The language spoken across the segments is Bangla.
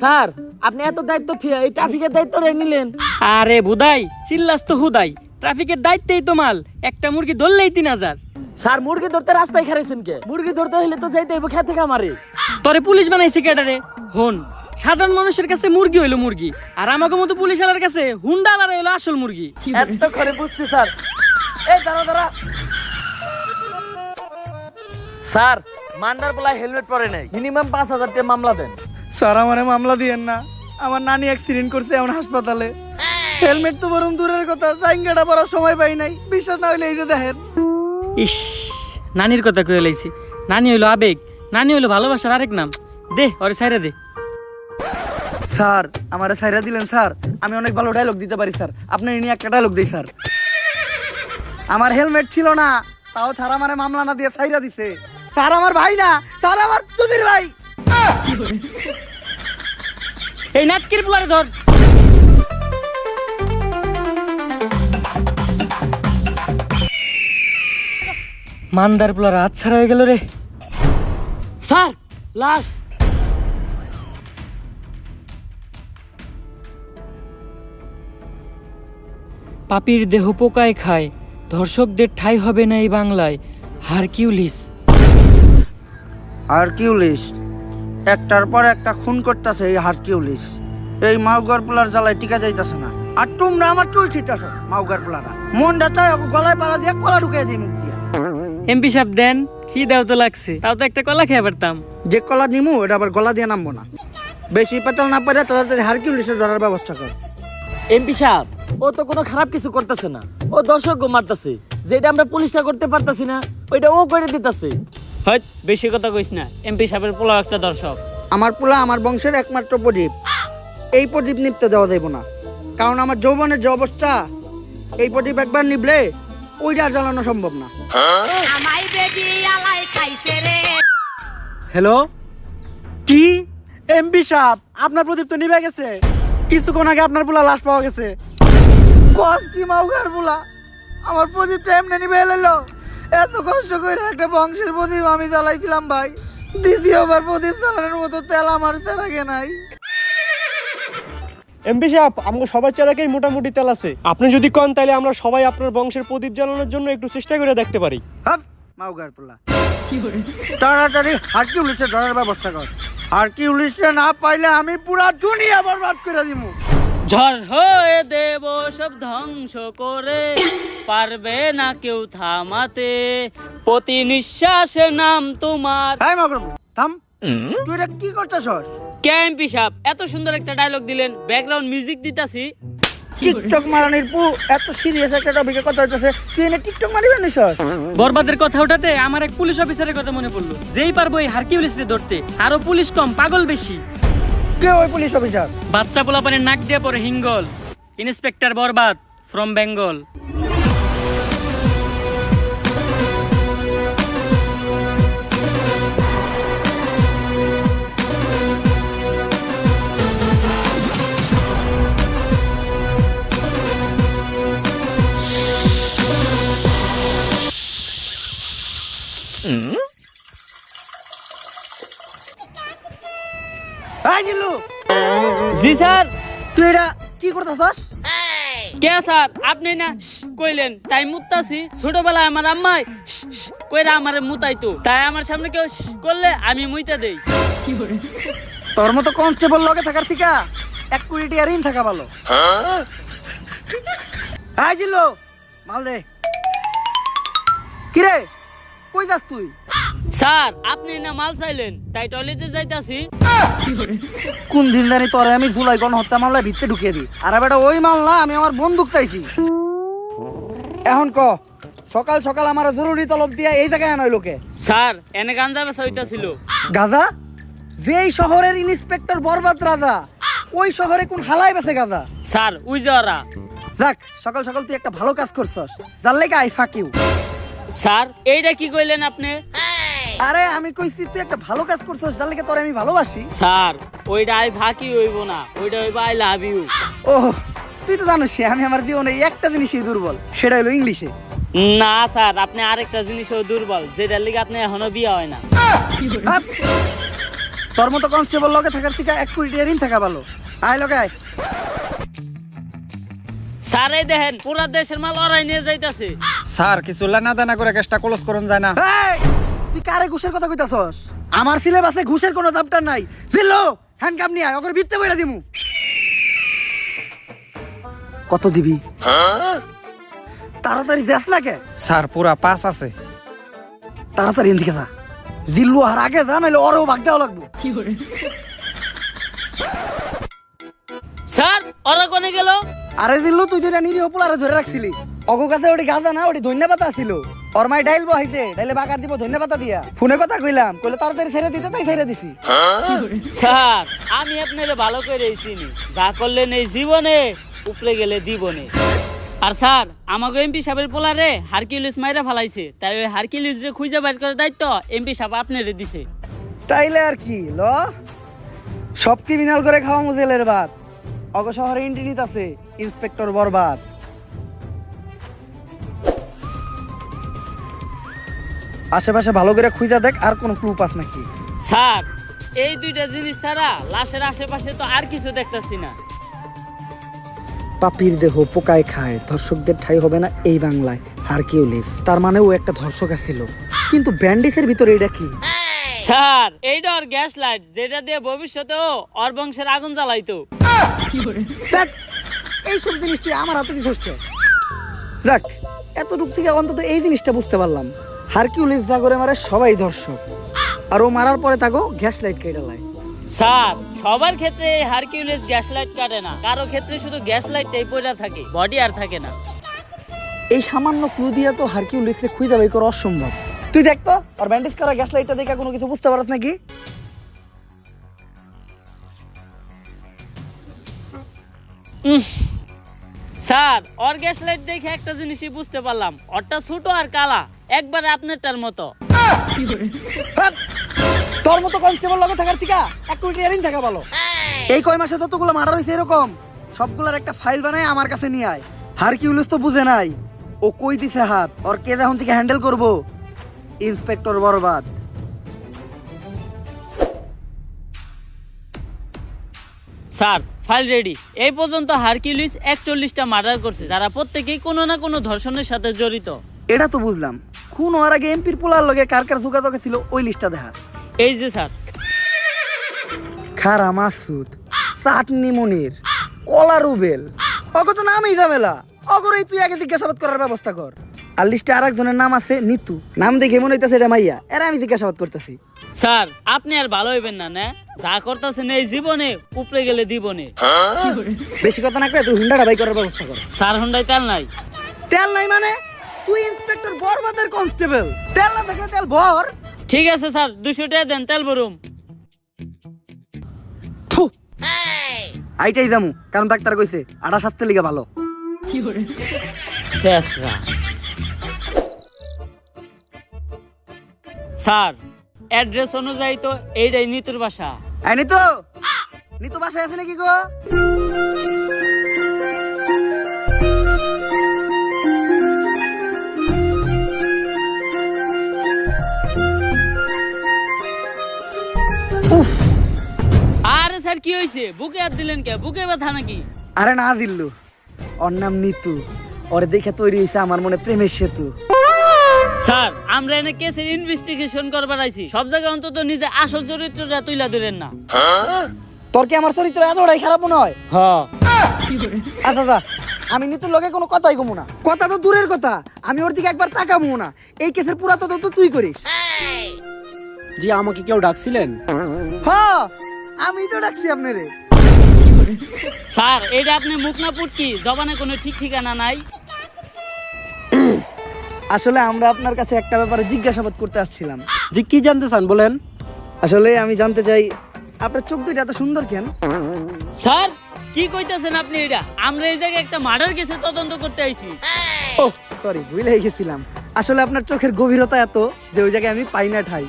স্যার আপনি এত দায়িত্ব থিয়া এই ট্রাফিকের দায়িত্ব রে নিলেন? আরে বুদাই চিল্লাস তো হুদাই, ট্রাফিকের দায়িত্বেই তো মাল, একটা মুরগি ধরলেই 3000। স্যার মুরগি ধরতে রাস্তায় খারাইছেন কে? মুরগি ধরতে হইলে তো যাইতে হইব খেতে খামারে। তোরে পুলিশ বানাইছে কেডারে? হন, সাধারণ মানুষের কাছে মুরগি হইলো মুরগি, আর আমাকে মতো পুলিশ আলার কাছে হুন্ডা আলার হইলো আসল মুরগি। এত করে বুঝছি স্যার। এই দাঁড়া দাঁড়া। স্যার মান্ডার বলায় হেলমেট পরে নাই, মিনিমাম 5000 টাকা মামলা দেন। স্যার আমারে মামলা দিয়েন না, আমার নানি অ্যাক্সিডেন্ট করছে এখন হাসপাতালে। হেলমেট তো বরং দূরের কথা, জাইঙ্গাটা পরার সময় পাই নাই। বিশ্বাস না হইলে এই যে দেখেন। ইস, নানির কথা কয়ে লাইছি। নানি হইলো আবেগ, নানি হইলো ভালোবাসার আরেক নাম। দে ওরে ছাইরা দে। স্যার আমারে ছাইরা দিলেন স্যার, আমি অনেক ভালো ডায়লগ দিতে পারি স্যার, আপনি নিয়ে একটা ডায়লগ দিই স্যার। আমার হেলমেট ছিল না, তাও ছাড়া আমারে মামলা না দিয়ে ছাইরা দিছে। স্যার আমার ভাই না, স্যার আমার চুদির ভাই। এই নাটকির পোলারে ধর। মান্দার পোলার হাত ছাড়া হয়ে গেল রে। স্যার লাশ। পাপির দেহ পোকায় খায়, ধর্ষকদের ঠাঁই হবে না এই বাংলায়। হারকিউলিস। হারকিউলিস একটার পর একটা খুন করতেছে এই হারকিউলিস। এই মাউগার পোলার জ্বালায় টিকা যাইতেছে না। আর তোমরা আমার চুল ছিটাছ মাউগার পোলারা। মনটা চায় ওকে গলায় পাড়া দিয়ে কলা ঢুকিয়ে দিই মুখ দিয়ে। এমপি সাহেব দেন, খিদেও তো লাগছে, তাও তো একটা কলা খেয়ে পারতাম। যে কলা নিমু এটা আবার গলা দিয়ে নামবো না। বেশি পেতাল না পারে তাড়াতাড়ি হারকিউলিসের ধরার ব্যবস্থা কর। এমপি সাহেব ও তো কোনো খারাপ কিছু করতেছে না, ও দর্শক মারতেছে। যেটা আমরা পুলিশটা করতে পারতাছি না ওইটা ও করে দিতেছে। হয়ত বেশি কথা কইস না, এমপি সাহেবের পোলা একটা দর্শক। আমার পোলা আমার বংশের একমাত্র প্রদীপ। এই প্রদীপ নিপতে দেওয়া যাইব না, কারণ আমার যৌবনের যে অবস্থা, এই প্রদীপ একবার নিবলে ওইটা আর জ্বালানো সম্ভব না। হ্যালো, কি এমপি সাহেব আপনার প্রদীপ তো নিভে গেছে। কিছুক্ষণ আগে আপনার পোলা লাশ পাওয়া গেছে। কস কি মাউগার পোলা, আমার প্রদীপটা এমনি নিভে এলো। এত কষ্ট করে একটা বংশের প্রদীপ আমি জ্বালাইছিলাম ভাই, দ্বিতীয়বার প্রদীপ জ্বালানোর মতো তেল আমার তেলাগে নাই। এমপি সাহেব আমাকে সবার চালাকেই মোটামুটি তেল আছে, আপনি যদি কন তাহলে আমরা সবাই আপনার বংশের প্রদীপ জ্বালানোর জন্য একটু চেষ্টা করে দেখতে পারি। হাফ মাউগার পোলা, তাড়াতাড়ি হারকিউলিসের ধরার ব্যবস্থা কর। হারকিউলিসে না পাইলে আমি পুরা দুনিয়া বরবাদ করে দিমু। ঝড় হয়ে দেব সব ধ্বংস করে, পারবে না কেউ থামাতে, প্রতি নিঃশ্বাসে নাম তোমার। হ্যাঁ মাউগার পোলা থাম, তুই এটা কি করতেছস? কে এমপি সাহেব এত সুন্দর একটা ডায়লগ দিলেন, ব্যাকগ্রাউন্ড মিউজিক দিতাছি। টিকটক মারানির পু এত সিরিয়াস একটা টপিকে কথা হইতাছে, তুই এনে টিকটক মারিবে নিছস? বরবাদের কথা ওঠাতে আমার এক পুলিশ অফিসারের কথা মনে পড়লো। যেই পারবো এই হারকিউলিসরে ধরতে, আরো পুলিশ কম পাগল বেশি। কে ওই পুলিশ অফিসার? বাচ্চা পোলাপানের নাক দিয়ে পরে হিঙ্গল, ইন্সপেক্টর বরবাদ ফ্রম বেঙ্গল। এই জিল্লু, জি স্যার। তুই এটা কি করতেছস? কে স্যার আপনি না কইলেন তাই মুতাছি। ছোটবেলায় আমার আম্মাই কইরা আমারে মুতাইতো, তাই আমার সামনে কেউ করলে আমি মুইতা দেই। তোর মতো কনস্টেবল লগে থাকার থেকে 1 কোটি টাকা ঋণ থাকা ভালো। এই জিল্লু মাল দে। কিরে কই যাস তুই? স্যার আপনি না মাল চাইলেন তাই টয়লেটে যাইতাছি। কোন দিন জানি তোরে আমি জুলাই গণহত্যা মামলায় ভিতরে ঢুকিয়ে দিই, আর বেটা ওই মাল না, আমি আমার বন্দুক চাইছি। এখন ক, সকাল সকাল আমার জরুরি তলব দিয়া এই জায়গায় আনাই লোকে। স্যার এনে গাঞ্জা বেচা হইতাছিল। গাজা? যেই শহরের ইন্সপেক্টর বরবাদ রাজা, ওই শহরে কোন হালাই বেছে গাজা? স্যার উই যারা। যাক সকাল সকাল তুই একটা ভালো কাজ করছস, যার লেগে আই ফাক ইউ। স্যার এইটা কি কইলেন আপনি? আরে আমি কইছি তুই একটা ভালো কাজ করছস, যার লেগে তোরে আমি ভালোবাসি। স্যার ওইটা আই ফাঁকি হইব না, ওইটা হইব আই লাভ ইউ। ও তুই তো জানিস আমি আমার জীবনে একটা জিনিসই দুর্বল, সেটা হলো ইংলিশে। না স্যার, আপনি আরেকটা জিনিসও দুর্বল, যেটার লিগে আপনি এখনো বিয়ে হয় না। হাপ! তোর মতো কনস্টেবল লগে থাকার থেকে 1 কোটি টাকা ঋণ থাকা ভালো। আয় লগে আয়। স্যার এই দেখেন, পুরা দেশের মাল ওরাই নিয়ে যাইতাছে। স্যার কিছু লেনা দেনা করে কেসটা ক্লোজ করুন যায় না? এই, তুই কারে ঘুষের কথা কইতাছস? আমার সিলেবাসে ঘুষের কোনো চ্যাপ্টার নাই। জিল্লো হ্যান্ডকাপ নিয়ে আয়, ওকে ভিত্তে বইরা দিমু। কত দিবি? তাড়াতাড়ি দেখ না কে? স্যার পুরা 5 আছে। তাড়াতাড়ি এদিকে যা। জিল্লু আর আগে যা, নাহলে ওরেও ভাগ দেওয়া লাগবো। স্যার ওরা কোনে গেল? আরে জিল্লু, তুই যেটা নিরীহ পোলারে ধরে রাখছিলি, অগো কাছে ওটি গাঁদা না, ওটি ধন্যা পাতা ছিল। ওর মাই ডাইল বহাইতে, ডাইলে বাগার দিব ধন্যা পাতা দিয়া। ফোনে কথা কইলাম, কইলে তাড়াতাড়ি ছেড়ে দিতে, তাই ছেড়ে দিছি। স্যার আমি আপনারে ভালো করে চিনি, যা করলেন এই জীবনে উপরে গেলে দিবনে। আর স্যার আমাকে এমপি সাহেবের পোলারে হারকিউলিস মাইরা ফালাইছে, তাই ওই হারকিউলিস রে খুঁজে বাইর করার দায়িত্ব এমপি সাহেব আপনারে দিছে। তাইলে আর কি ল, সব ক্রিমিনাল করে খাওয়া মুজেলের ভাত। অগ শহরে ইন্টিনিত আছে ইন্সপেক্টর বরবাদ। আশেপাশে ভালো করে খুঁজা দেখ, আর কোনো ক্লু পাস নাকি। স্যার এই দুইটা জিনিস ছাড়া লাশের আশেপাশে তো আর কিছু দেখতাছি না। পাপির দেহ পোকায় খায়, ধর্ষকদের ঠাই হবে না এই বাংলায়। হারকিউলিস, তার মানে ও একটা ধর্ষক ছিল। কিন্তু ব্যান্ডিসের ভিতরে এটা কি? স্যার এইটা ওর গ্যাস লাইট, যেটা দিয়ে ভবিষ্যতেও ওর বংশের আগুন জ্বালাইতো। দেখ, এইসব জিনিস তুই আমার হাতে দিছস কে? যাক, এতটুক থেকে অন্তত এই জিনিসটা বুঝতে পারলাম, হারকিউলিস যা করে মারে সবাই ধর্ষক, আর ও মারার পরে তাকে গ্যাস লাইট কেটে লাই। স্যার সবার ক্ষেত্রে এই হারকিউলিস গ্যাস লাইট কাটে না, কারো ক্ষেত্রে শুধু গ্যাস লাইটটাই পড়ে থাকে, বডি আর থাকে না। এই সামান্য ক্লু দিয়া তো হারকিউলিসকে খুঁজে বের করা অসম্ভব। তুই দেখ তো, আর ব্যান্ডেজ করা গ্যাস লাইটটা দেখে কোনো কিছু বুঝতে পারছ নাকি? স্যার ওর গ্যাস লাইট দেখে একটা জিনিসই বুঝতে পারলাম, ওরটা ছোট আর কালা, একবারে আপনারটার মতো। হাট! তোর মতো কনস্টেবল লগে থাকার থেকে 1 কোটি টাকা ঋণ থাকা ভালো। এই কয় মাসে যতগুলো মার্ডার হয়েছে এরকম, সবগুলোর একটা ফাইল বানায় আমার কাছে নিয়ে আয়। হারকিউলিস তো বুঝে নাই ও কই দিছে হাত, ওর কে এখন থেকে হ্যান্ডেল করবো? ইন্সপেক্টর বরবাদ। Sir file ready. এই পর্যন্ত হারকিউলিস 41টা মার্ডার করছে, যারা প্রত্যেকেই কোনো না কোনো ধর্ষণের সাথে জড়িত। এটা তো বুঝলাম, খুন হওয়ার আগে এমপির পোলার লগে কার কার যোগাযোগে ছিল ওই লিস্টটা দেখা। এই যে স্যার, খারা মাসুদ, চাটনি মনির, কলা রুবেল, অগ তো নামই ঝামেলা। অগরেই তুই আগে জিজ্ঞাসাবাদ করার ব্যবস্থা কর। আর লিস্টে আর একজনের নাম আছে নিতু, নাম দেখে মনে হইতেছে এটা মাইয়া, এরা আমি জিজ্ঞাসাবাদ করতেছি। স্যার আপনি আর ভালো হইবেন না, না যা করতেছেন এই জীবনে উপরে গেলে দিবনে। বেশি কথা না কয়ে তুই হুন্ডাটা বাই করার ব্যবস্থা কর। স্যার হুন্ডায় তেল নাই। তেল নাই মানে? তুই ইন্সপেক্টর বরবাদের কনস্টেবল, তেল না থাকলে তেল ভর। ঠিক আছে স্যার, 200 টাকা দেন, তেল ভরুম। থু, আইটাই দামু, কারণ ডাক্তার কইছে আটা সাততে লিগা ভালো। শেষরা। স্যার অ্যাড্রেস অনুযায়ী তো এইটাই নিতুর বাসা। আই নিতু, নিতু বাসায় আছে নাকি গো? আরে স্যার কি হয়েছে, বুকে হাত দিলেন কে? বুকে ব্যথা নাকি? আরে না দিল্লু, ওর নাম নিতু, ওরে দেখে তৈরি হয়েছে আমার মনে প্রেমের সেতু। স্যার আমরা এনে কেসের ইনভেস্টিগেশন করবার আইছি, সব জায়গায় অন্তত নিজে আসল চরিত্রটা তুইলা ধরেন না। তোর কি আমার চরিত্র এতটাই খারাপ মনে হয়? হ্যাঁ। আচ্ছা আচ্ছা, আমি নিতুর লগে কোনো কথাই কমু না। কথা তো দূরের কথা, আমি ওর দিকে একবার তাকাবো না। এই কেসের পুরা তদন্ত তুই করিস। জি, আমাকে কেউ ডাকছিলেন? হ্যাঁ, আমি তো ডাকছি আপনারে। স্যার এটা আপনি মুখ না পুটকি, জবানে কোনো ঠিক ঠিকানা নাই। আসলে আমরা আপনার কাছে একটা ব্যাপারে জিজ্ঞাসাবাদ করতে আসছিলাম। জি, কি জানতে চান বলেন? আসলে আমি জানতে চাই আপনার চোখ দুইটা এত সুন্দর কেন? স্যার কি কইতাছেন আপনি? এটা আমরা এই জায়গায় একটা মার্ডার কেসে তদন্ত করতে আইছি। ও সরি, ভুলে গেছিলাম। আসলে আপনার চোখের গভীরতা এত যে ওই জায়গায় আমি পাই না ঠাই।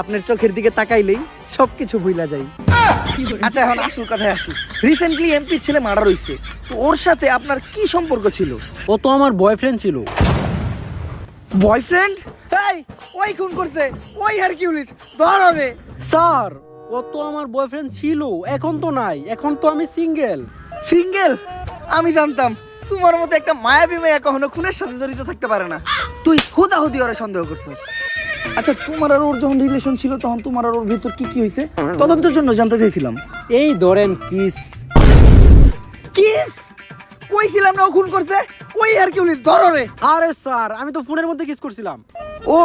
আপনার চোখের দিকে তাকাইলেই সবকিছু ভুলা যাই। আচ্ছা এখন আসল কথায় আসি। রিসেন্টলি এমপির ছেলে মার্ডার হইছে, তো ওর সাথে আপনার কি সম্পর্ক ছিল? ও তো আমার বয়ফ্রেন্ড ছিল। বয়ফ্রেন্ড? এই ওই খুন করছে, ওই হারকিউলিস, ধর ওরে। স্যার ও তো আমার বয়ফ্রেন্ড ছিল, এখন তো নাই, এখন তো আমি সিঙ্গেল। সিঙ্গেল? আমি জানতাম তোমার মতো একটা মায়াবী মেয়ে কখনো খুনের সাথে জড়িত থাকতে পারে না। তুই হুদাহুদি ওরে সন্দেহ করছিস। আচ্ছা, তোমার আর ওর যখন রিলেশন ছিল তখন তোমার আর ওর ভিতর কি কি হয়েছে তদন্তের জন্য জানতে চাইছিলাম। এই ধরেন কিস। কিস? কইছিলাম না ও খুন করছে, ওই হারকিউলিস, ধর ওরে। আরে স্যার আমি তো ফোনের মধ্যে কিস করছিলাম। ও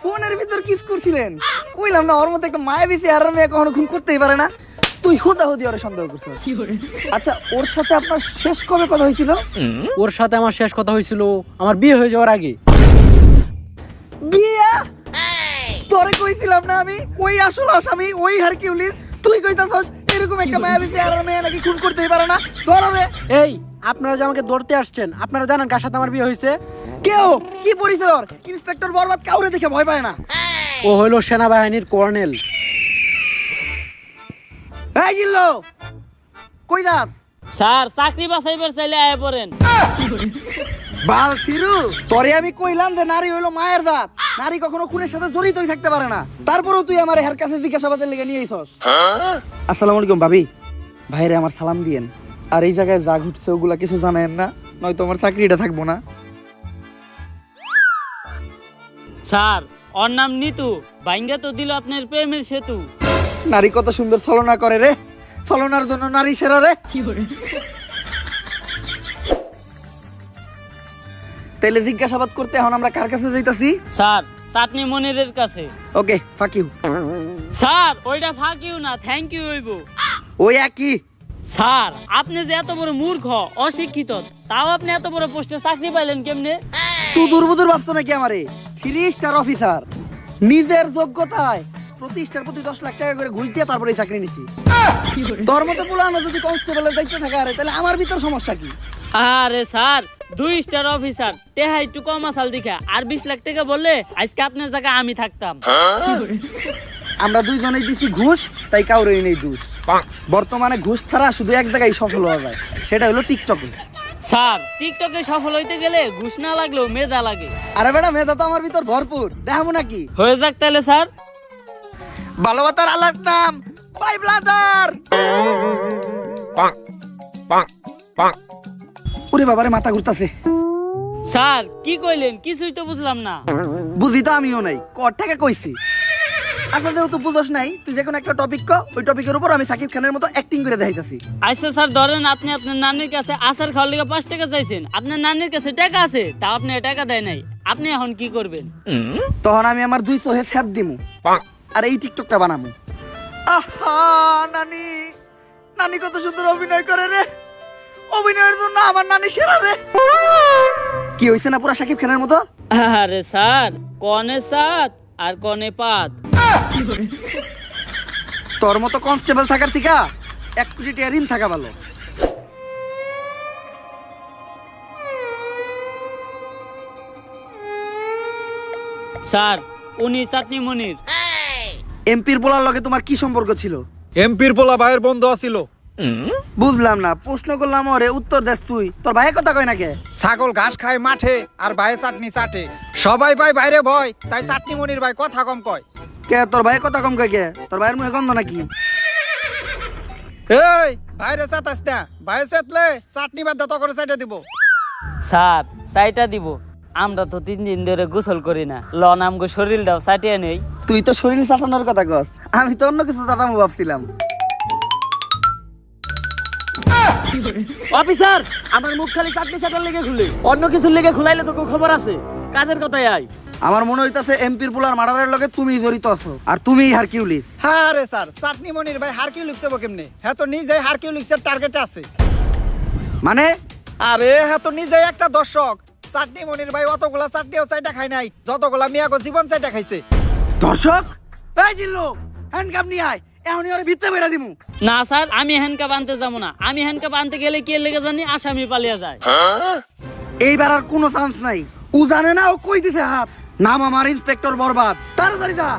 ফোনের ভিতর কিস করছিলেন? কইলাম না ওর মতো একটা মায়াবী চেহারার মেয়ে কখনো খুন করতেই পারে না। তুই হুদাহুদি ওরে সন্দেহ করছিস। আচ্ছা, ওর সাথে আপনার শেষ কবে কথা হয়েছিল? ওর সাথে আমার শেষ কথা হয়েছিল আমার বিয়ে হয়ে যাওয়ার আগে। বিয়া? তোরে কইছিলাম না আমি ওই আসল আসামি ওই হারকিউলিস, তুই কইতাছস এরকম একটা মায়াবী চেহারার মেয়ে নাকি খুন করতেই পারে না? ধর ওরে। এই আপনারা যে আমাকে ধরতে আসছেন, আপনারা জানেন কার সাথে আমার বিয়ে হয়েছে? কেউ কি পরিচয় ওর? ইন্সপেক্টর বরবাদ কাউরে দেখে ভয় পায় না। ও হলো সেনাবাহিনীর কর্নেল। এই জিল্লো, কই যাস? স্যার চাকরি বাছাইবার চাইলে আয় পড়েন। বাল ফিরু, তোরে আমি কইলাম যে নারী হইলো মায়ের জাত, নারী কখনো খুনের সাথে জড়িতই থাকতে পারে না, তারপরেও তুই আমার হের কাছে জিজ্ঞাসাবাদের লেগে নিয়ে আইছস। আসসালামু আলাইকুম ভাবি, ভাইরে আমার সালাম দিয়েন। আর এই জায়গায় যা ঘটছে ওগুলা কিছু জানেন না, নয়তো আমার চাকরিটা থাকবো না। স্যার ওর নাম নিতু, বাইঙ্গা তো দিল আপনার প্রেমের সেতু। নারী কত সুন্দর ছলনা করে রে, ছলনার জন্য নারী সেরা রে। তাইলে জিজ্ঞাসাবাদ করতে এখন আমরা কার কাছে যাইতাছি? স্যার চাটনি মনিরের কাছে। ওকে, ফাক ইউ। স্যার ওইটা ফাঁক ইউ না, থ্যাংক ইউ হইব। ওই একই। স্যার আপনি যে এত বড় মূর্খ অশিক্ষিত, তাও আপনি এত বড় পোস্টে চাকরি পাইলেন কেমনে? তুই দুর্বুদুর ভাবছো নাকি আমারে? 3 স্টার অফিসার, নিজের যোগ্যতায় প্রতিষ্ঠার প্রতি 10 লাখ টাকা করে ঘুষ দিয়ে তারপরে এই চাকরি নিছি। তোর মতো পুলানো যদি কনস্টেবলের দায়িত্ব থাকে আরে, তাহলে আমার ভিতর সমস্যা কি? আরে স্যার 2 স্টার অফিসার, টেহা একটু কম আসাল দেখা, আর 20 লাখ টাকা বললে আজকে আপনার জায়গায় আমি থাকতাম। আমরা দুইজনেই দিছি ঘুষ, তাই কাউরেই নেই দোষ। বর্তমানে ঘুষ ছাড়া শুধু এক জায়গায় সফল হওয়া যায়, সেটা হলো টিকটকে। স্যার টিকটকে সফল হইতে গেলে ঘুষ না লাগলেও মেধা লাগে। আরে বেটা, মেধা তো আমার ভিতর ভরপুর, দেখাবো নাকি? হয়ে যাক তাহলে স্যার। ভালোবাসার আল্লাহর নাম, বাই ব্লাদার। ওরে বাবারে, মাথা ঘুরতাছে। স্যার কি কইলেন? কিছুই তো বুঝলাম না। বুঝি তো আমিও নাই, কর থেকে কইছি। আচ্ছা, যেহেতু বুঝোস নাই, তুই যে কোনো একটা টপিক ক, ওই টপিকের উপর আমি সাকিব খানের মতো অ্যাক্টিং করে দেখাইতাছি। আচ্ছা স্যার ধরেন আপনি আপনার নানির কাছে আচার খাওয়ার লেগে 5 টাকা চাইছেন, আপনার নানির কাছে টাকা আছে, তা আপনি টাকা দেয় নাই, আপনি এখন কি করবেন? তখন আমি আমার 2 চোহে ছ্যাপ দিমু আর এই টিকটকটা বানামু। আহা নানি, নানি কত সুন্দর অভিনয় করে রে, অভিনয়ের জন্য আমার নানি সেরা রে। কি হইছে না পুরা সাকিব খানের মতো? আরে স্যার কনে সাত আর কনে পাত। তোর মতো কনস্টেবল থাকার থেকে 1 কোটি টাকা ঋণ থাকা ভালো। স্যার উনি চাটনি মনির। এমপির পোলার লগে তোমার কি সম্পর্ক ছিল? এমপির পোলা ভাইয়ের বন্ধু আছিল। বুঝলাম না, প্রশ্ন করলাম ওরে, উত্তর দেস তুই। তোর ভাইয়ের কথা কয় না কে? ছাগল ঘাস খায় মাঠে আর ভাইয়ে চাটনি চাটে। সবাই ভাই বাইরে ভয়, তাই চাটনি মনির ভাই কথা কম কয়। কে তোর ভাইয়ের কথা কম কয় কে? তোর ভাইয়ের মুখে গন্ধ নাকি? এই বাইরে চাটাস না, ভাইয়ে চাটলে চাটনি বাদ দত করে চাইটা দিব। স্যার চাইটা দিব, আমরা তো 3 দিন ধরে গোসল করি না, লন আমগো শরীরটাও চাটিয়ে নেই। তুই তো শরীর চাটানোর কথা কস, আমি তো অন্য কিছু চাটামো ভাবছিলাম। অফিসার আমার মুখ খালি চাটনি চাটার লেগে খুলে, অন্য কিছুর লেগে খুলাইলে তো খবর আছে। কাজের কথাই আয়। আমার মনে হইতাছে এমপির পোলার মার্ডারের লগে তুমি জড়িত আছো, আর তুমিই হারকিউলিস। হ্যাঁ রে স্যার, চাটনি মনির ভাই হারকিউলিক্স হবো কেমনে? হ্যাঁ তো নিজে হারকিউলিক্সের টার্গেটে আছে। মানে? আরে হ্যাঁ তো নিজে একটা দর্শক। চাটনি মনির ভাই অতগুলা চাটনিও চাইটা খায় নাই যতগুলা মিয়াগো জীবন চাইটা খাইছে। দর্শক? এই জিল্লু, হ্যান্ডকাপ নিয়ে আয়, এখনই ওরে ভিতরে বেরা দিমু। না স্যার, আমি হ্যান্ডকাপ আনতে যাবো না। আমি হ্যান্ডকাপ আনতে গেলে কি লেগে জানি আসামি পালিয়ে যায়। এইবার আর কোনো চান্স নাই। ও জানে না ও কই দিছে হাত। নাম আমার ইন্সপেক্টর বরবাদ, তাড়াতাড়ি যা।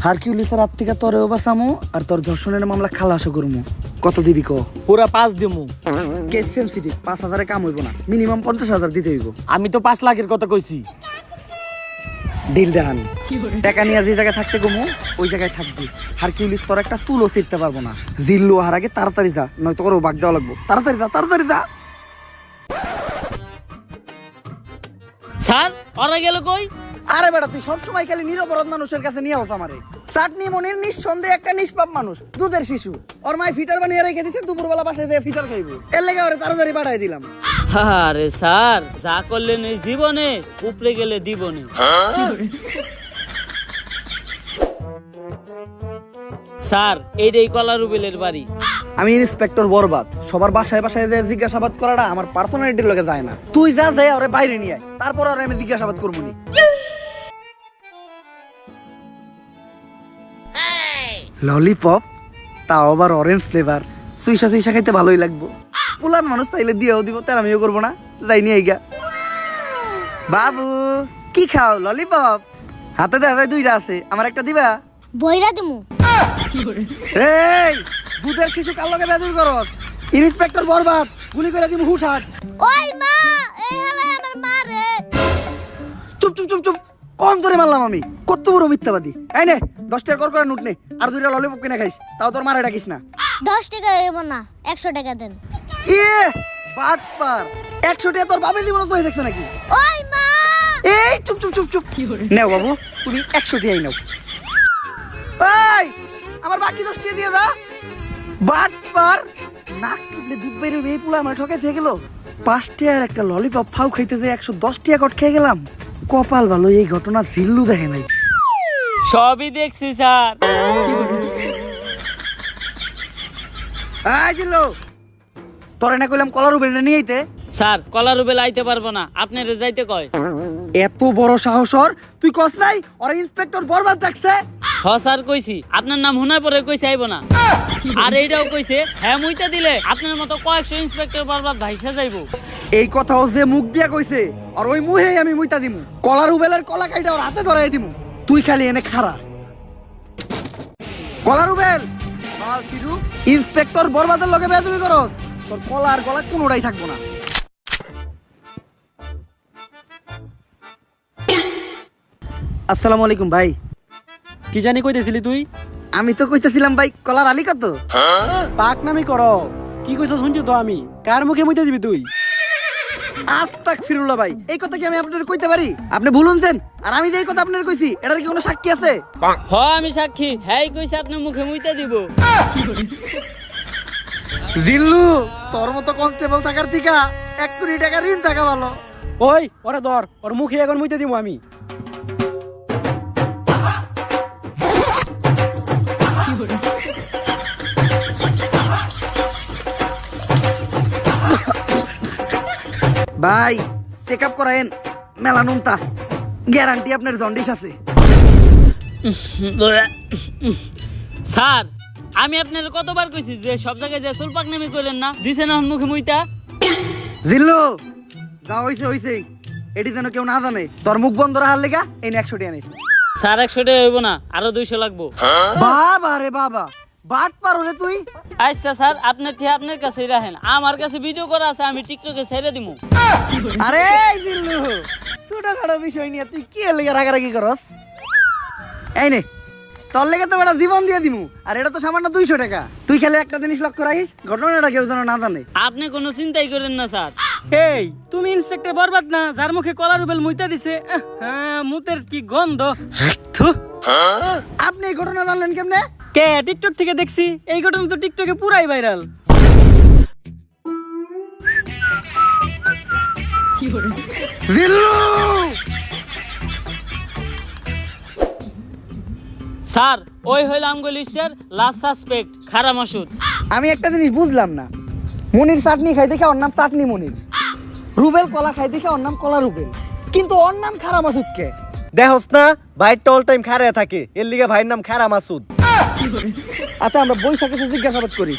হারকিউলিসের হাত থেকে তোরেও বাঁচামু আর তোর ধর্ষণের মামলা খালাসও করমু। কত দিবি ক? পুরা 5 দিমু। কেস সেন্সিটিভ, 5,000 কাম হইব না, মিনিমাম 50,000 দিতে হইব। আমি তো 5 লাখের কথা কইছি। Deal done. টাকা নিয়ে যে জায়গায় থাকতে গমু ওই জায়গায় থাকবি। হারকিউলিস তোর একটা চুলও ছিঁড়তে পারবো না। জিল্লু হার আগে তাড়াতাড়ি যা, নয়তো ওরও বাগ দেওয়া লাগবো। তাড়াতাড়ি যা, তাড়াতাড়ি যা। স্যার ওরা গেল কই? আরে বেটা, তুই সবসময় খালি নিরপরাধ মানুষের কাছে নিয়ে আস আমারে। চাটনি মনির নিঃসন্দেহে একটা নিষ্পাপ মানুষ, দুধের শিশু। ওর মাই ফিটার বানিয়ে রেখে দিতে, দুপুরবেলা বাসায় যেয়ে ফিটার খাইবো। এর লেগে ওরে তাড়াতাড়ি পাঠাই দিলাম। আরে স্যার যা করলেন এই জীবনে উপরে গেলে দিবনে। স্যার এইটাই কলা রুবেলের বাড়ি। আমি ইন্সপেক্টর বরবাদ। সবার বাসায় বাসায় যে জিজ্ঞাসাবাদ করাটা আমার পার্সোনালিটির লগে যায় না। তুই যা যাই ওরে বাইরে নিয়ে আয়, তারপর ওরে আমি জিজ্ঞাসাবাদ করবো নি। ললিপপ, তাও আবার অরেঞ্জ ফ্লেভার, সুইসা সুইসা খাইতে ভালোই লাগবো। পুলান মানুষ তাইলে দিয়েও দিব, তার আমিও করবো না। যাই নিয়ে আইগা। বাবু কি খাও? ললিপপ হাতে দেখা যায় 2টা আছে, আমার একটা দিবা? বইরা দিমু। এই দুধের শিশু কার লগে বেজুর করস? ইন্সপেক্টর বরবাদ, গুলি করে দিমু হুটহাট। ওই মা, এই হালাই আমার মা রে। চুপ চুপ চুপ চুপ, কোন ধরে মারলাম আমি? কত বড় মিথ্যাবাদী। এই নে 10 টাকা করে নোট নে, আর 2টা ললিপপ কিনে খাইস, তাও তোর মারে ডাকিস না। 10 টাকা হইব না, 100 টাকা দেন। ইয়ে বাটপার, 100 টাকা তোর বাবা দিব না তো, দেখছ নাকি? ওই মা, এই চুপ চুপ চুপ চুপ, নাও বাবু তুমি 100 টাকাই নাও। এই আমার বাকি 10 টাকা দিয়ে দা। বাটপার, নাক টিপলে দুধ বের হবে, এই পুলা আমার ঠকে থেকে গেল। 5 টাকার একটা ললিপপ ফাউ খাইতে যে 110 টাকা কট খেয়ে গেলাম। কপাল ভালো, এই ঘটনা জিল্লু দেখে নাই। সবই দেখছি স্যার। এই জিল্লু, তোরে না কইলাম কলার উপরে নিয়ে আইতে? স্যার কলা রুবেল আইতে পারবো না, আপনারে যাইতে কয়। এত বড় সাহস ওর, তুই কস নাই ওরা ইন্সপেক্টর বরবাদ ডাকছে? হ স্যার কইছি, আপনার নাম হুনার পরে কইছে আইব না। আর এইটাও কইছে হ্যাঁ মুইতা দিলে আপনার মতো কয়েকশো ইন্সপেক্টর বরবাদ ভাইসা যাইবো। এই কথাও যে মুখ দিয়া কইছে, আর ওই মুহেই আমি মুইতা দিমু। কলার উবেলের কলা কাইটা ওর হাতে ধরাই দিমু। তুই খালি এনে খাড়া। কলার উবেল বাল ফিরু, ইন্সপেক্টর বরবাদের লগে বেয়াদবি করস, তোর কলা আর গলা কোনোটাই থাকবো না। আসসালামু আলাইকুম ভাই। কি জানি কইতেছিলি তুই? আমি তো কইতেছিলাম ভাই, কলার আলি কত? পাক নামি করো। কি কইছ শুনছি তো আমি। কার মুখে মুইতে দিবি তুই? আস্তাক ফিরুল্লাহ ভাই, এই কথা কি আমি আপনাদের কইতে পারি? আপনি ভুলুনছেন, আর আমি যে এই কথা আপনার কইছি এটার কি কোনো সাক্ষী আছে? হ আমি সাক্ষী, হ্যাঁ কইছে আপনার মুখে মুইতা দিব। জিল্লু, তোর মতো কনস্টেবল থাকার থেকে 1 কোটি টাকা ঋণ থাকা ভালো। ওই ওরে ধর, ওর মুখে এখন মুইতে দিব আমি। ভাই চেক আপ করায়েন, মেলানুনতা গ্যারান্টি আপনার জন্ডিস আছে। স্যার আমি আপনার কতবার কইছি যে সব জায়গায় যে সুলপাক নামি করেন না, দিছেন এখন মুখে মুইতা। জিল্লু যা হইছে হইছে, এটি যেন কেউ না জানে। তোর মুখ বন্ধ রাখার লেগা এই 100 টাকা নে। স্যার 100 টাকা হইব না, আরো 200 লাগবো। বাবা রে বাবা, বাট পার হলে তুই। আচ্ছা স্যার আপনার ঠিক আপনার কাছেই রাখেন, আমার কাছে ভিডিও করা আছে, আমি টিকটকে ছেড়ে দিমু। আরে জিল্লু, ছোটখাটো বিষয় নিয়ে তুই কি এর লেগে রাগারাগি করস? এই নে তোর লেগে তো বেটা জীবন দিয়ে দিমু, আর এটা তো সামান্য 200 টাকা। তুই খালি একটা জিনিস লক্ষ্য রাখিস, ঘটনাটা কেউ যেন না জানে। আপনি কোনো চিন্তাই করেন না স্যার। এই তুমি ইন্সপেক্টর বরবাদ না, যার মুখে কলা রুবেল মুইতা দিছে? হ্যাঁ, মুতের কি গন্ধ। থু। আপনি এই ঘটনা জানলেন কেমনে? কে? টিকটক থেকে দেখছি। এই ঘটনা তো টিকটকে পুরাই ভাইরাল। জিল্লু স্যার ওই হইল আমগো লিস্টের লাস্ট সাসপেক্ট খারা মাসুদ। আমি একটা জিনিস বুঝলাম না, মনির চাটনি খাই দেখে ওর নাম চাটনি মনির, রুবেল কলা খাই দেখে ওর নাম কলা রুবেল, কিন্তু ওর নাম খারা মাসুদ কে? দেখোস না ভাইটা অল টাইম খাড়ায় থাকে, এর লিগে ভাইয়ের নাম খারা মাসুদ। আচ্ছা আমরা বৈশাখে জিজ্ঞাসাবাদ করি।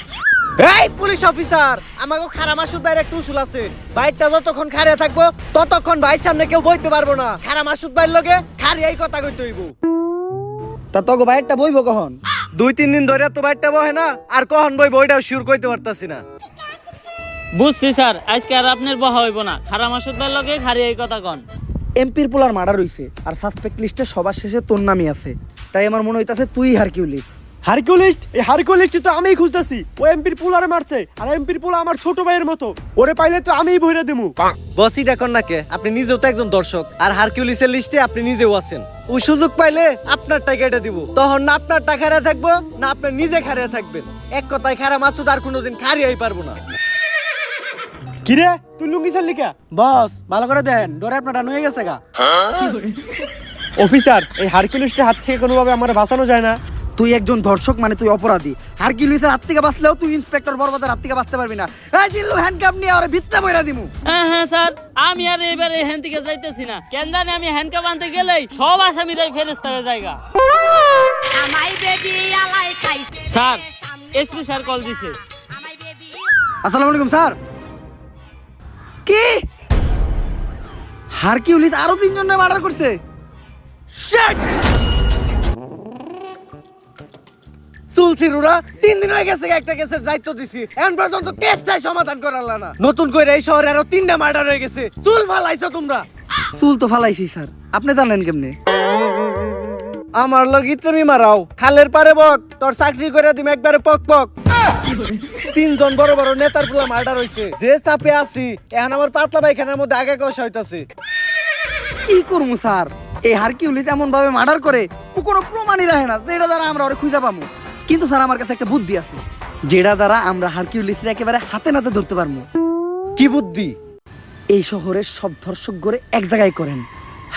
এই পুলিশ অফিসার, আমাকে খারা মাসুদ ভাইয়ের একটা উসুল আছে। ভাইটা যতক্ষণ খাড়ায় থাকবো ততক্ষণ ভাইয়ের সামনে কেউ বইতে পারবো না। খারা মাসুদ ভাইয়ের লগে খাড়িয়াই কথা কইতে হইব। তা তোকে বাইরটা বইব কখন? 2-3 দিন ধরে তো ভাইটা বহে না, আর কখন বইব ওইটাও শিওর কইতে পারতাছি না। বুঝছি স্যার, আজকে আর আপনার বহা হইব না। খারাপ মাসুদ ভাইয়ের লগে খারি এই কথা কন। এমপির পোলার মার্ডার হইছে আর সাসপেক্ট লিস্টে সবার শেষে তোর নামই আছে, তাই আমার মনে হইতাছে তুই হারকিউলিস। হারকিউলিস্ট? এই হারকিউলিস্ট তো আমিই খুঁজতেছি। ও এমপির পুলারে মারছে, আর এমপির পুলা আমার ছোট ভাইয়ের মতো। ওরে পাইলে তো আমিই বইরা দিমু। বসি ডাকন নাকে, আপনি নিজেও তো একজন দর্শক, আর হারকিউলিসের লিস্টে আপনি নিজেও আছেন। ও সুযোগ পাইলে আপনার টাকা এটা দিব, তখন না আপনার টাকা হারিয়ে থাকবো, না আপনার নিজে খারিয়ে থাকবেন। এক কথায় খারা মাসুদ আর কোনোদিন খারিয়াই পারবো না। কিরে তুই লুঙ্গি ছাড়লি কা? বস ভালো করে দেন, ডরে আপনার ডান হয়ে গেছে গা। অফিসার, এই হারকিউলিস্টের হাত থেকে কোনোভাবে আমার বাঁচানো যায় না? তুই একজন ধর্ষক মানে তুই অপরাধী। হারকিউলিসের হাত থেকে বাঁচলেও তুই ইন্সপেক্টর বরবাদের হাত থেকে বাঁচতে পারবি না। এই জিল্লু হ্যান্ডকাপ নিয়ে আর ভিতরে বইরা দিমু। হ্যাঁ হ্যাঁ স্যার, আমি আর এবারে হ্যান থেকে যাইতেছি না। কেন জানি আমি হ্যান্ডকাপ আনতে গেলেই সব আসামিরাই ফেরেস্তা হয়ে জায়গা। স্যার, এসপি স্যার কল দিছে। আসসালামু আলাইকুম স্যার। কি হারকিউলিস আরো 3 জনের মার্ডার করছে? শিট! চুলছিরুরা 3 দিন হয়ে গেছে একটা কেসের দায়িত্ব দিছি, এখন পর্যন্ত কেসটাই সমাধান করালা না। নতুন করে এই শহরে আরো 3টা মার্ডার হয়ে গেছে। চুল ফালাইছো তোমরা। চুল তো ফালাইছি স্যার, আপনি জানলেন কেমনে? আমার লগি তুমি মারাও, খালের পারে বক, তোর চাকরি করে দিম একবারে পক পক। 3 জন বড় বড় নেতার পুলা মার্ডার হইছে। যে চাপে আছি এখন আমার পাতলা পায়খানার মধ্যে আগে কষা হইতাছে। কি করবো স্যার, এই হারকিউলিস এমন ভাবে মার্ডার করে ও কোনো প্রমাণই রাখে না যেটা দ্বারা আমরা ওরে খুঁজে পাবো। কিন্তু স্যার আমার কাছে একটা বুদ্ধি আছে, যেটা দ্বারা আমরা হারকিউলিসকে একেবারে হাতে নাতে ধরতে পারবো। কি বুদ্ধি? এই শহরের সব ধর্ষক গড়ে এক জায়গায় করেন,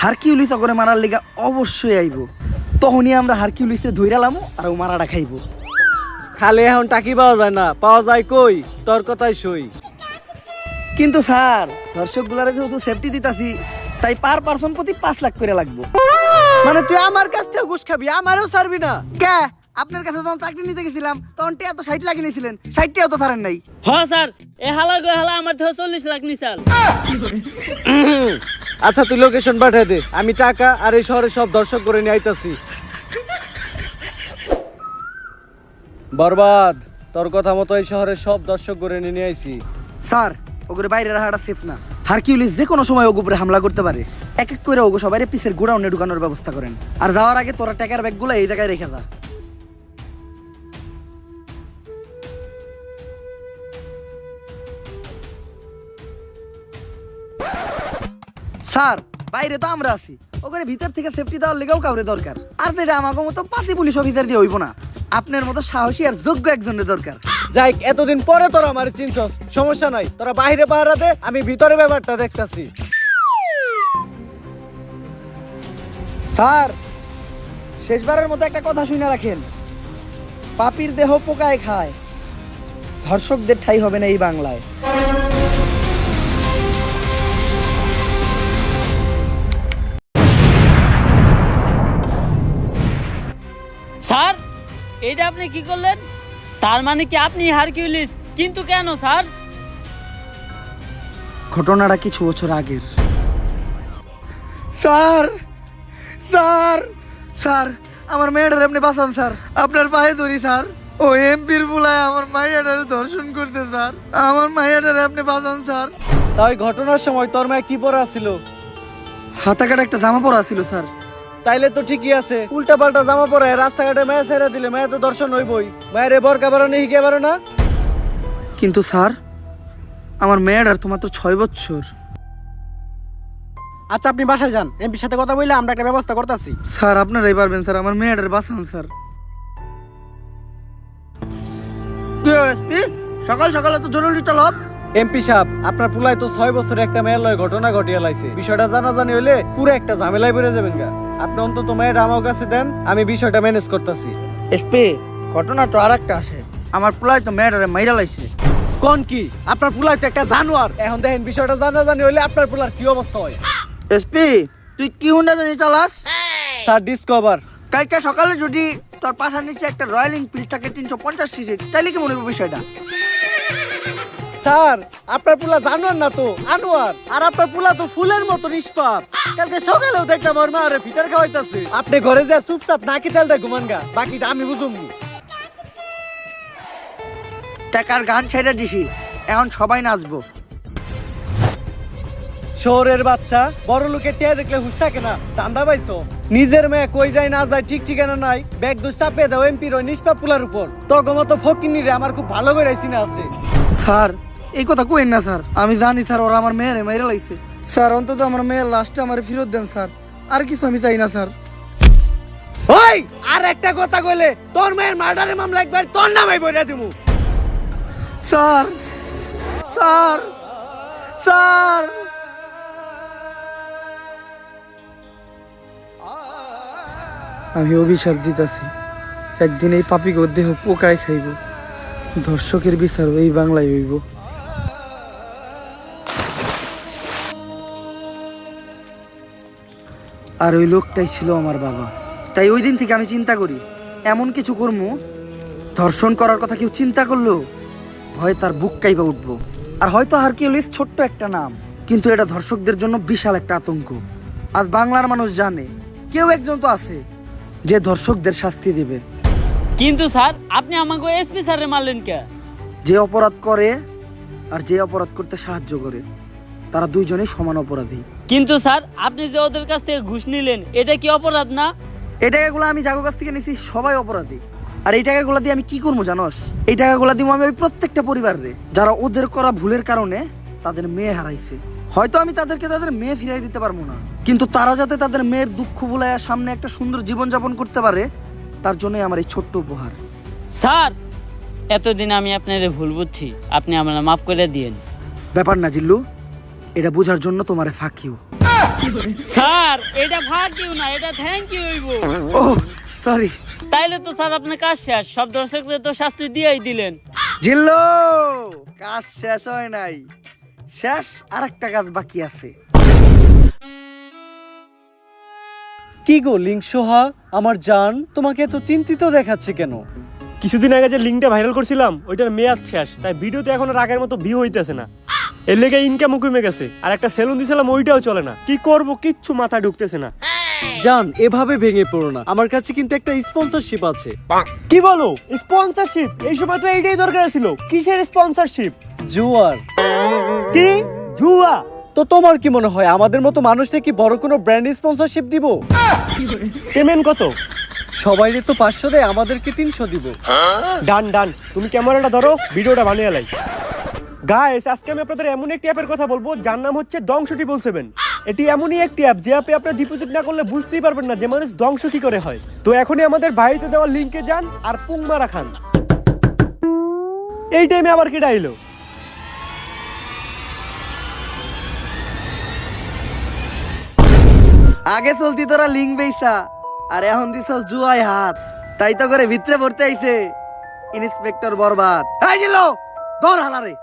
হারকিউলিস অগরে মারার লিগা অবশ্যই আইব। তখনই আমরা হারকিউলিসে ধইরালামো আর ও মারাটা খাইবো। খালে এখন টাকি পাওয়া যায় না, পাওয়া যায় কই? তোর কথাই সই। কিন্তু স্যার ধর্ষক গুলারে যেহেতু সেফটি দিতাছি, তাই পার পার্সন প্রতি 5 লাখ করে লাগবো। মানে তুই আমার কাছ থেকে ঘুষ খাবি, আমারও ছাড়বি না? কে আপনার কাছে যখন চাকরি নিতে গেছিলাম তখন টিয়া তো 60 লাখ নিয়েছিলেন, 60 টিয়া তো ছাড়েন নাই। হ্যাঁ স্যার, এ হালা গো হালা আমার থেকে 40 লাখ নিছাল। আচ্ছা তুই লোকেশন পাঠিয়ে দে, আমি টাকা আর এই শহরে সব দর্শক করে নিয়ে আইতাছি। বরবাদ, তোর কথা মতো এই শহরের সব দর্শক করে নিয়ে আইছি। স্যার ওগুলো বাইরে রাখাটা সেফ না, হারকিউলিস যে কোনো সময় ওগুলো উপরে হামলা করতে পারে। এক এক করে ওগো সবাই পিসের গোডাউনে ঢুকানোর ব্যবস্থা করেন, আর যাওয়ার আগে তোরা টাকার ব্যাগগুলো এই জায়গায় রেখে যা। স্যার বাইরে তো আমরা আছি, ওখানে ভিতর থেকে সেফটি দেওয়ার লেগেও কাউরে দরকার। আর যেটা আমাকে মতো পাতি পুলিশ অফিসার দিয়ে হইব না, আপনার মতো সাহসী আর যোগ্য একজনের দরকার। যাই, এতদিন পরে তোরা আমার চিনছস, সমস্যা নাই, তোরা বাইরে পাহারা দে, আমি ভিতরে ব্যাপারটা দেখতাছি। স্যার শেষবারের মতো একটা কথা শুনে রাখেন, পাপির দেহ পোকায় খায়, ধর্ষকদের ঠাই হবে না এই বাংলায়। স্যার, এটা আপনি কি করলেন? তার মানে কি আপনি হারকিউলিস? কিন্তু কেন স্যার? ঘটনাটা কিছু বছর আগের। স্যার স্যার স্যার আমার মেয়েটার আপনি বাঁচান স্যার, আপনার পায়ে ধরি স্যার। ও এমপির বুলায় আমার মাইয়াটারে ধর্ষণ করতে স্যার, আমার মাইয়াটারে আপনি বাঁচান স্যার। তাই ঘটনার সময় তোর মায়ে কি পরা ছিল? হাতা কাটা একটা জামা পরা ছিল স্যার। তাইলে তো ঠিকই আছে, উল্টা পাল্টা জামা পরে রাস্তাঘাটে মেয়ে ছেড়ে দিলে মেয়ে তো দর্শন হইবই। মায়ের বরকা বারো নেই হিগে বারো না। কিন্তু স্যার আমার মেয়েটার তো মাত্র 6 বছর। আচ্ছা আপনি বাসায় যান, এমপির সাথে কথা বললে আমরা একটা ব্যবস্থা করতেছি। স্যার আপনারাই পারবেন স্যার, আমার মেয়েটার বাঁচান স্যার। সকাল সকালে তো জরুরি তলব। এমপি সাহেব, আপনার পুলায় তো 6 বছরে একটা মেয়ের লয় ঘটনা ঘটিয়ে লাইছে। বিষয়টা জানাজানি হইলে পুরো একটা ঝামেলায় বেড়ে যাবেন গা। আপনি অন্তত মেয়েটা আমার কাছে দেন, আমি বিষয়টা ম্যানেজ করতেছি। এসপি ঘটনা তো আর একটা আসে, আমার পোলায় তো মেয়েটারে মাইরা লাইছে। কোন কি? আপনার পুলায় তো একটা জানোয়ার। এখন দেখেন বিষয়টা জানাজানি হইলে আপনার পুলার কি অবস্থা হয়। এসপি তুই কি হুন্ডা জানি চালাস? Sir discover. কালকে সকালে যদি তোর পাশার নিচে একটা রয়্যাল এনফিল্ড থাকে 350 সিসি, তাইলে কি মনে হবে বিষয়টা? স্যার আপনার পুলা জানোয়ার না তো আনোয়ার, আর আপনার পুলা তো ফুলের মতো নিষ্পাপ। কালকে সকালেও দেখলাম ওর মা আরে ফিটার খাওয়াইতাছে। আপনি ঘরে যা চুপচাপ নাকি তেলটা ঘুমান গা, বাকিটা আমি বুঝুম। টাকার গান ছেড়ে দিছি, এখন সবাই নাচবো। শহরের বাচ্চা বড় লোকের টিয়া দেখলে হুশ থাকে না, দান্দা পাইছো? নিজের মেয়ে কই যায় না যায় ঠিক ঠিকানা নাই, ব্যাগ দোষ চাপিয়ে দাও এমপির ওই নিষ্পাপ পুলার উপর। তগমতো ফকিনি রে আমার খুব ভালো করে চিনা আছে। স্যার এই কথা কইেন না স্যার, আমি জানি স্যার ওরা আমার মেয়েরে মেরে লাইছে। স্যার অন্তত আমার মেয়ের লাশটা আমার ফেরত দেন স্যার, আর কিছু আমি চাই না স্যার। ওই আর একটা কথা কইলে তোর মেয়ের মার্ডারের মামলা একবার তোর নামে বইরা দিমু। স্যার স্যার স্যার আমি অভিশাপ দিতেছি, একদিন এই পাপিকে দেহ পোকায় খাইব, ধর্ষকের বিচার এই বাংলায় হইব। আর ওই লোকটাই ছিল আমার বাবা। তাই ওই দিন থেকে আমি চিন্তা করি এমন কিছু করবো, ধর্ষণ করার কথা কেউ চিন্তা করলো ভয় তার বুক কাইবা উঠবো। আর হয়তো হারকিউলিস ছোট্ট একটা নাম, কিন্তু এটা ধর্ষকদের জন্য বিশাল একটা আতঙ্ক। আজ বাংলার মানুষ জানে কেউ একজন তো আছে যে ধর্ষকদের শাস্তি দেবে। কিন্তু স্যার আপনি আমাকে এসপি স্যারে মারলেন কে? যে অপরাধ করে আর যে অপরাধ করতে সাহায্য করে তারা দুইজনেই সমান অপরাধী। কিন্তু স্যার আপনি যে ওদের কাছ থেকে ঘুষ নিলেন এটা কি অপরাধ না? এই টাকাগুলো আমি যাগো কাছ থেকে নিছি সবাই অপরাধী। আর এই টাকাগুলো দিয়ে আমি কি করবো জানোস? এই টাকাগুলো দিব আমি ওই প্রত্যেকটা পরিবারে যারা ওদের করা ভুলের কারণে তাদের মেয়ে হারাইছে। হয়তো আমি তাদেরকে তাদের মেয়ে ফিরিয়ে দিতে পারবো না, কিন্তু তারা যাতে তাদের মেয়ের দুঃখ ভুলাইয়া সামনে একটা সুন্দর জীবন যাপন করতে পারে তার জন্যই আমার এই ছোট্ট উপহার। স্যার এতদিন আমি আপনার ভুল বুঝছি, আপনি আমার মাফ করে দিয়েন। ব্যাপার না জিল্লু, এটা বোঝার জন্য তোমারে ফাঁক ইউ। স্যার এটা ভাগ দিও না, এটা থ্যাংক ইউ হইব। ও সরি। তাইলে তো স্যার আপনার কাজ শেষ, সব দর্শকদের তো শাস্তি দিয়েই দিলেন। জিল্লু কাজ শেষ হয় নাই, শেষ আর একটা কাজ বাকি আছে। কি গো লিঙ্ক সোহা আমার জান, তোমাকে এত চিন্তিত দেখাচ্ছে কেন? কিছুদিন আগে যে লিঙ্কটা ভাইরাল করছিলাম ওইটার মেয়াদ শেষ, তাই ভিডিওতে এখন আর আগের মতো ভিউ হইতেছে না, এর লেগে ইনকামও কমে গেছে। আর একটা সেলুন দিয়েছিলাম ওইটাও চলে না, কি করব কিচ্ছু মাথা ঢুকতেছে না। জান এভাবে ভেঙে পড়ো না, আমার কাছে কিন্তু একটা স্পন্সরশিপ আছে। কি বলো স্পন্সরশিপ? এই সময় তো এইটাই দরকার ছিল। কিসের স্পন্সরশিপ? জুয়ার। কি জুয়া? তো তোমার কি মনে হয় আমাদের মতো মানুষটা কি বড় কোনো ব্র্যান্ড স্পন্সরশিপ দিব? পেমেন্ট কত? সবাইরে তো 500 দেয়, আমাদেরকে 300 দিব। ডান ডান, তুমি ক্যামেরাটা ধরো, ভিডিওটা বানিয়ে লাই। গাইস আজকে আমি আপনাদের এমন একটি অ্যাপের কথা বলবো যার নাম হচ্ছে দংশ 777। এটি এমনই একটি অ্যাপ যে অ্যাপে আপনারা ডিপোজিট না করলে বুঝতেই পারবেন না যে মানুষ ধ্বংস কি করে হয়। তো এখনই আমাদের ভাইতে দেওয়া লিংকে যান আর পুং মারা খান। এই টাইমে আবার কি ডাইলো? আগে চলতি তোরা লিঙ্ক বেইসা আর এখন দিছ জুয়ায় হাত, তাই তো করে ভিতরে পড়তে আইছে ইন্সপেক্টর বরবাদ। এই জিল্লু ধর হালারে।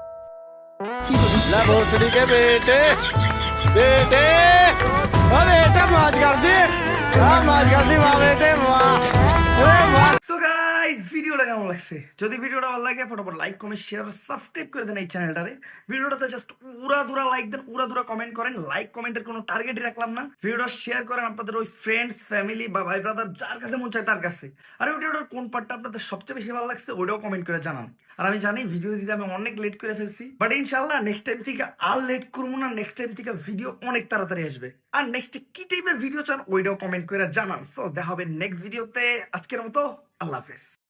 So guys, ভিডিওটা কেমন লাগছে? যদি ভিডিওটা ভালো লাগে ফটাফট লাইক কমেন্ট শেয়ার সাবস্ক্রাইব করে দেন এই চ্যানেলটারে। ভিডিওটাতে জাস্ট উড়াধুরা লাইক দেন, উড়াধুরা কমেন্ট করেন। লাইক কমেন্টের কোনো টার্গেটই রাখলাম না। ভিডিওটা শেয়ার করেন আপনাদের ওই ফ্রেন্ডস ফ্যামিলি বা ভাই ব্রাদার যার কাছে মন চায় তার কাছে। আর ভিডিওটার কোন পার্টটা আপনাদের সবচেয়ে বেশি ভালো লাগছে ওইটাও কমেন্ট করে জানান। আর আমি জানি ভিডিও দিতে আমি অনেক লেট করে ফেলছি, বাট ইনশাআল্লাহ নেক্সট টাইম থেকে আর লেট করবো না। নেক্সট টাইম থেকে ভিডিও অনেক তাড়াতাড়ি আসবে। আর নেক্সট কি টাইপের ভিডিও চান ওইটাও কমেন্ট করে জানান। সো দেখা হবে নেক্সট ভিডিওতে। আজকের মতো আল্লাহ হাফেজ।